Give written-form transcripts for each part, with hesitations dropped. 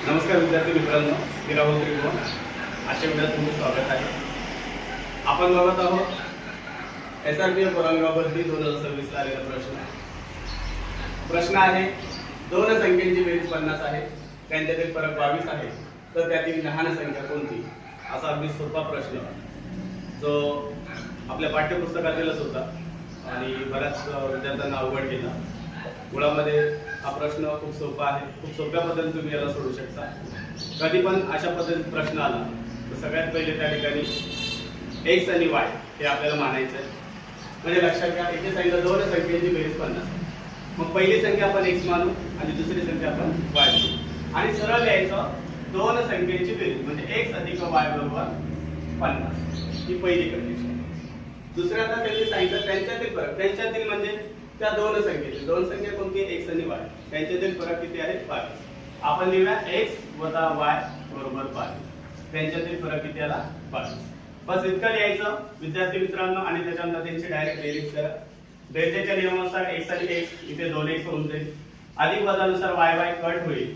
नमस्कार विद्यार्थी मित्रांनो, मी राहुल त्रिभुवन. आजच्या व्हिडिओत तुमचं स्वागत आहे. आपण बघत आहोत SRPF औरंगाबाद 2026 ला आलेला प्रश्न आहे. दोन संख्यांची बेरीज 50 आहे, त्यांच्यातील फरक 22 आहे, तर त्यातील लहान संख्या कोणती? असा अगदी सोपा प्रश्न जो आपल्या पाठ्यपुस्तकातीलच होता आणि बऱ्याच विद्यार्थ्यांना अवघड गेला. मुळामध्ये हा प्रश्न खूप सोपा आहे. खूप सोप्या पद्धतीने तुम्ही याला सोडवू शकता. कधी पण अशा पद्धतीचा प्रश्न आला तर सगळ्यात पहिले त्या ठिकाणी x आणि y हे आपल्याला मानायचं आहे. म्हणजे लक्षात घ्या, इथे सांगितलं दोन संख्येची बेरीज 50. मग पहिली संख्या आपण x मानू आणि दुसरी संख्या आपण y मानू आणि सरळ लिहायचं दोन संख्येची बेरीज म्हणजे x अधिक y बरोबर 50. ही पहिली कंडिशन. दुसऱ्यांदा त्यांनी सांगितलं त्यांच्यातील फरक, त्यांच्यातील म्हणजे त्या दोन संख्या कोणती? x आणि y. त्यांच्यातील फरक किती आहे? 22. आपण लिहूया x वजा y बरोबर 22. त्यांच्यातील फरक किती आला? 22. बस इतकं लिहायचं विद्यार्थी मित्रांनो. आणि त्याच्यानंतर त्यांची डायरेक्ट बेरीज करा. बेरजेच्या नियमानुसार x आणि x इथे 2x होऊन जाईल. अधिक वजानुसार y कट होईल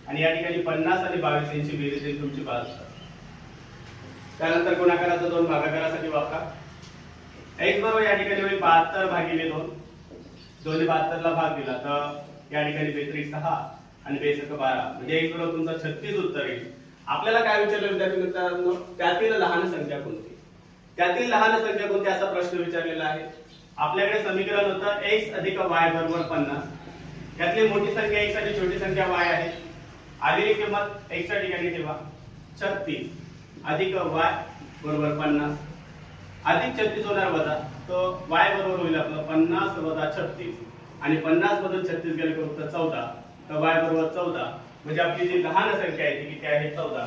आणि या ठिकाणी 50 आणि 22 यांची बेरीज येईल तुमची 52. त्यानंतर गुणाकाराचा 2 भागाकारासाठी वापरा. x बरोबर या ठिकाणी होईल 72 भागिले 2. 272 ला भाग दिला तर या ठिकाणी 32 6 आणि 62 12 म्हणजे x बरोबर तुमचा 36 उत्तर येईल. आपल्याला काय विचारलं विद्यार्थी मित्रांनो? त्यातील लहान संख्या कोणती? त्यातील लहान संख्या कोणती असा प्रश्न विचारलेला आहे. आपल्याकडे समीकरण होतं x अधिक y बरोबर 50. यातली मोठी संख्या x आणि छोटी संख्या y आहे. आलेली किंमत x च्या ठिकाणी ठेवा. 36 अधिक y बरोबर 50 अधिक 36 होणार वजा, तो y बरोबर होईल आपलं 50 वजा 36 आणि 50 मधून 36 गेले तर उत्तर 14, तर y बरोबर 14 म्हणजे आपली जी लहान संख्या आहे ती किती आहे? 14.